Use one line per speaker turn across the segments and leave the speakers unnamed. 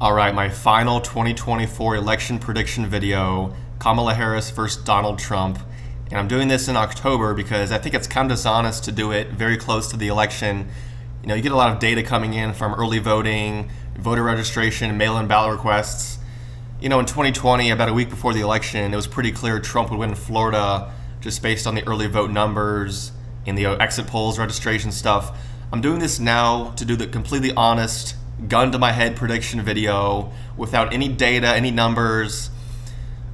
All right, my final 2024 election prediction video, Kamala Harris versus Donald Trump. And I'm doing this in October because I think it's kind of dishonest to do it very close to the election. You know, you get a lot of data coming in from early voting, voter registration, mail-in ballot requests. You know, in 2020, about a week before the election, it was pretty clear Trump would win Florida just based on the early vote numbers and the exit polls, registration stuff. I'm doing this now to do the completely honest, gun to my head prediction video without any data, any numbers.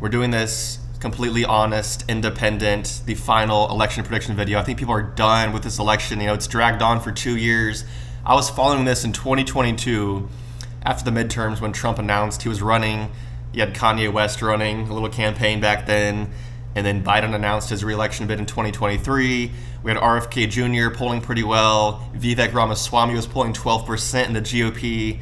We're doing this completely honest, independent, the final election prediction video. I think people are done with this election. You know, it's dragged on for 2 years. I was following this in 2022 after the midterms when Trump announced he was running. You had Kanye West running a little campaign back then. And then Biden announced his re-election bid in 2023. We had RFK Jr. polling pretty well. Vivek Ramaswamy was polling 12% in the GOP.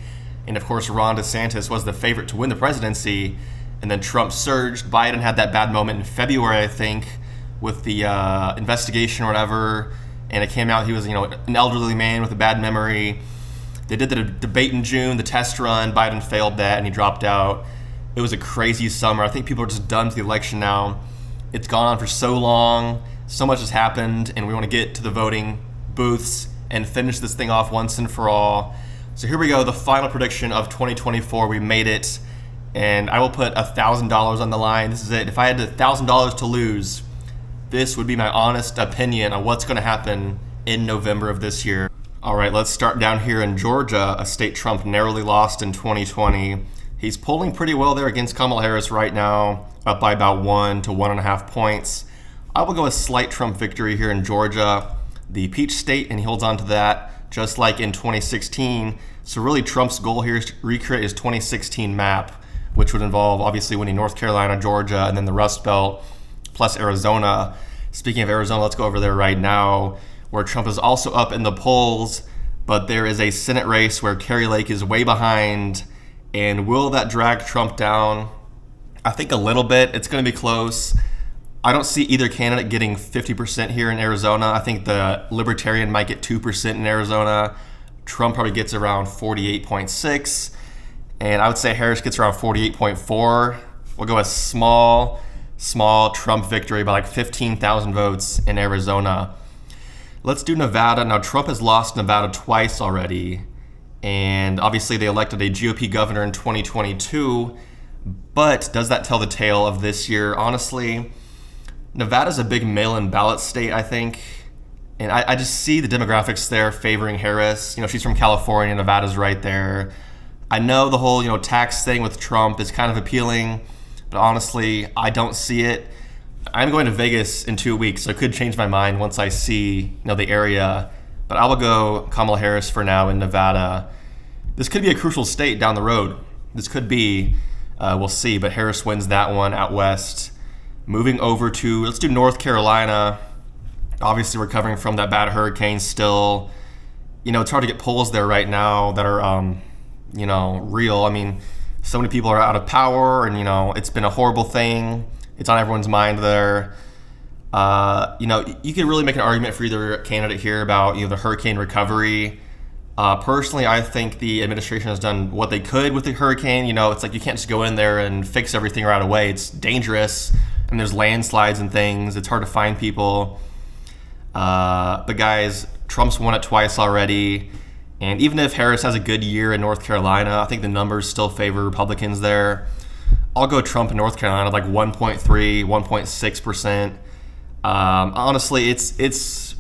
And of course, Ron DeSantis was the favorite to win the presidency. And then Trump surged. Biden had that bad moment in February, I think, with the investigation or whatever. And it came out he was, an elderly man with a bad memory. They did the debate in June, the test run. Biden failed that and he dropped out. It was a crazy summer. I think people are just done with the election now. It's gone on for so long, so much has happened, and we want to get to the voting booths and finish this thing off once and for all. So here we go, the final prediction of 2024. We made it, and I will put $1,000 on the line. This is it. If I had $1,000 to lose, this would be my honest opinion on what's going to happen in November of this year. All right, let's start down here in Georgia, a state Trump narrowly lost in 2020. He's polling pretty well there against Kamala Harris right now, up by about 1 to 1.5 points. I will go a slight Trump victory here in Georgia, the peach state, and he holds on to that just like in 2016. So really Trump's goal here is to recreate his 2016 map, which would involve obviously winning North Carolina, Georgia, and then the Rust Belt, plus Arizona. Speaking of Arizona, let's go over there right now, where Trump is also up in the polls, but there is a Senate race where Kari Lake is way behind. And will that drag Trump down? I think a little bit. It's going to be close. I don't see either candidate getting 50% here in Arizona. I think the Libertarian might get 2% in Arizona. Trump probably gets around 48.6. And I would say Harris gets around 48.4. We'll go a small Trump victory by like 15,000 votes in Arizona. Let's do Nevada. Now, Trump has lost Nevada twice already. And obviously they elected a GOP governor in 2022, but does that tell the tale of this year? Honestly, Nevada's a big mail-in ballot state, I think. And I just see the demographics there favoring Harris. You know, she's from California, Nevada's right there. I know the whole, tax thing with Trump is kind of appealing, but honestly, I don't see it. I'm going to Vegas in 2 weeks, so I could change my mind once I see, the area. But I will go Kamala Harris for now in Nevada. This could be a crucial state down the road. This could be, we'll see, but Harris wins that one out west. Moving over to, let's do North Carolina. Obviously, we're recovering from that bad hurricane still. It's hard to get polls there right now that are, real. I mean, so many people are out of power and, it's been a horrible thing. It's on everyone's mind there. You could really make an argument for either candidate here about, the hurricane recovery. Personally, I think the administration has done what they could with the hurricane. It's like you can't just go in there and fix everything right away. It's dangerous, and there's landslides and things. It's hard to find people. But guys, Trump's won it twice already. And even if Harris has a good year in North Carolina, I think the numbers still favor Republicans there. I'll go Trump in North Carolina, like 1.3, 1.6%. Honestly, it's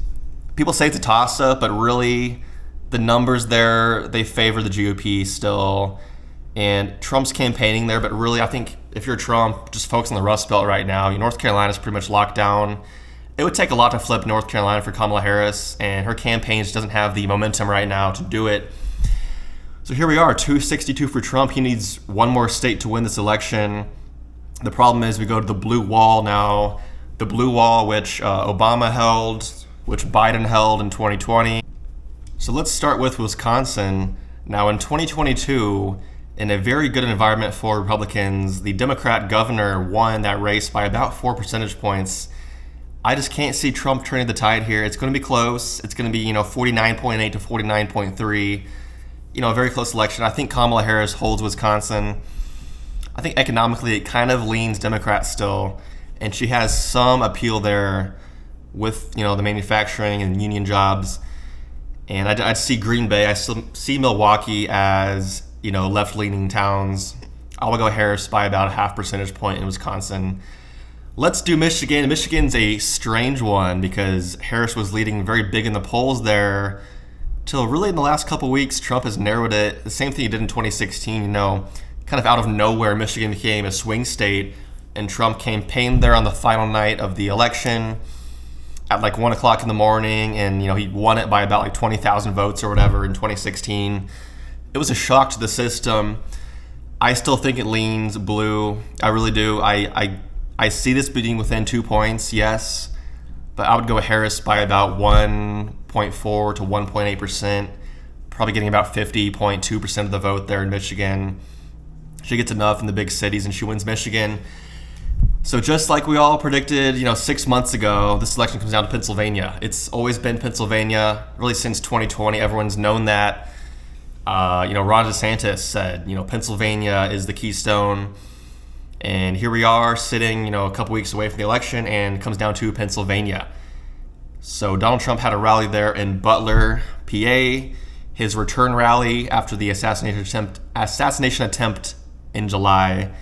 people say it's a toss-up, but really the numbers there, they favor the GOP still. And Trump's campaigning there, but really I think if you're Trump, just focus on the Rust Belt right now. North Carolina's pretty much locked down. It would take a lot to flip North Carolina for Kamala Harris, and her campaign just doesn't have the momentum right now to do it. So here we are, 262 for Trump. He needs one more state to win this election. The problem is we go to the blue wall now. The blue wall, which Obama held, which Biden held in 2020. So let's start with Wisconsin. Now in 2022, in a very good environment for Republicans, the Democrat governor won that race by about 4 percentage points. I just can't see Trump turning the tide here. It's going to be close. It's going to be, 49.8 to 49.3. a very close election. I think Kamala Harris holds Wisconsin. I think economically it kind of leans Democrat still, and she has some appeal there with the manufacturing and union jobs. And I'd see Green Bay. I still see Milwaukee as left-leaning towns. I will go Harris by about a half percentage point in Wisconsin. Let's do Michigan. Michigan's a strange one because Harris was leading very big in the polls there till really in the last couple weeks. Trump has narrowed it. The same thing he did in 2016. Kind of out of nowhere, Michigan became a swing state, and Trump campaigned there on the final night of the election at like 1 o'clock in the morning, and he won it by about like 20,000 votes or whatever in 2016. It was a shock to the system. I still think it leans blue. I really do. I see this being within 2 points, yes, but I would go Harris by about 1.4 to 1.8%, probably getting about 50.2% of the vote there in Michigan. She gets enough in the big cities and she wins Michigan. So just like we all predicted, 6 months ago, this election comes down to Pennsylvania. It's always been Pennsylvania, really since 2020. Everyone's known that. Ron DeSantis said, Pennsylvania is the keystone. And here we are sitting, a couple weeks away from the election, and it comes down to Pennsylvania. So Donald Trump had a rally there in Butler, PA. His return rally after the assassination attempt in July.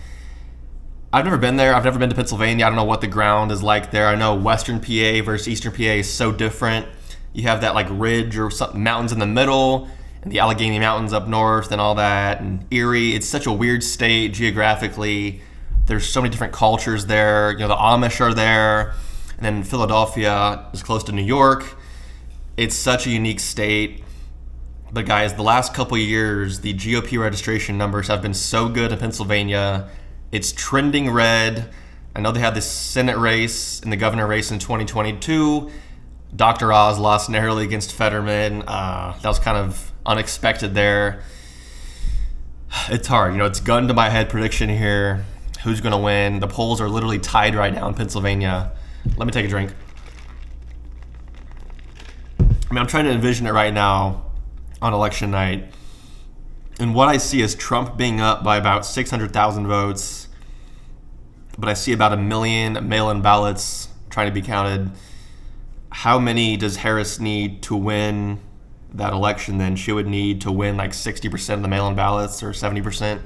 I've never been there. I've never been to Pennsylvania. I don't know what the ground is like there. I know Western PA versus Eastern PA is so different. You have that like ridge or some mountains in the middle, and the Allegheny Mountains up north and all that, and Erie. It's such a weird state geographically. There's so many different cultures there. The Amish are there, and then Philadelphia is close to New York. It's such a unique state. But guys, the last couple of years, the GOP registration numbers have been so good in Pennsylvania. It's trending red. I know they had this Senate race and the governor race in 2022. Dr. Oz lost narrowly against Fetterman. That was kind of unexpected there. It's hard. It's gun to my head prediction here. Who's going to win? The polls are literally tied right now in Pennsylvania. Let me take a drink. I'm trying to envision it right now on election night. And what I see is Trump being up by about 600,000 votes, but I see about 1 million mail-in ballots trying to be counted. How many does Harris need to win that election then? She would need to win like 60% of the mail-in ballots or 70%.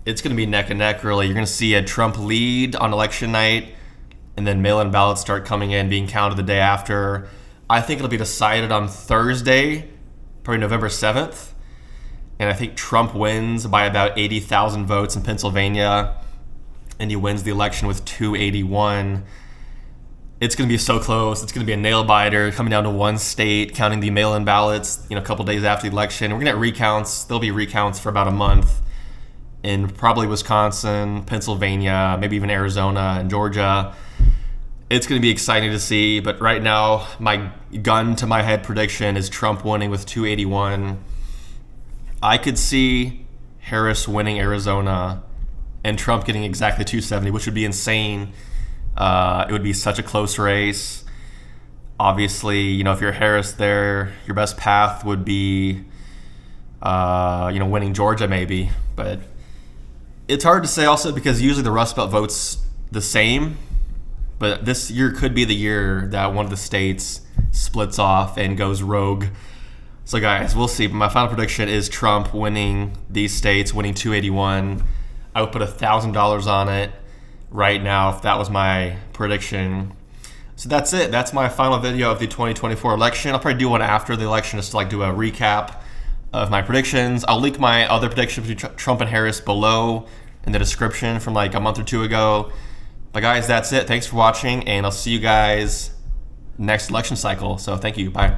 It's going to be neck and neck, really. You're going to see a Trump lead on election night, and then mail-in ballots start coming in, being counted the day after. I think it'll be decided on Thursday, probably November 7th. And I think Trump wins by about 80,000 votes in Pennsylvania, and he wins the election with 281. It's going to be so close. It's going to be a nail-biter coming down to one state, counting the mail-in ballots, a couple days after the election. We're going to get recounts. There'll be recounts for about a month in probably Wisconsin, Pennsylvania, maybe even Arizona and Georgia. It's going to be exciting to see, but right now, my gun to my head prediction is Trump winning with 281. I could see Harris winning Arizona and Trump getting exactly 270, which would be insane. It would be such a close race. Obviously, if you're Harris there, your best path would be, winning Georgia maybe. But it's hard to say also because usually the Rust Belt votes the same. But this year could be the year that one of the states splits off and goes rogue. So guys, we'll see. But my final prediction is Trump winning these states, winning 281. I would put $1,000 on it right now if that was my prediction. So that's it. That's my final video of the 2024 election. I'll probably do one after the election just to do a recap of my predictions. I'll link my other predictions between Trump and Harris below in the description from a month or two ago. But guys, that's it. Thanks for watching, and I'll see you guys next election cycle. So thank you. Bye.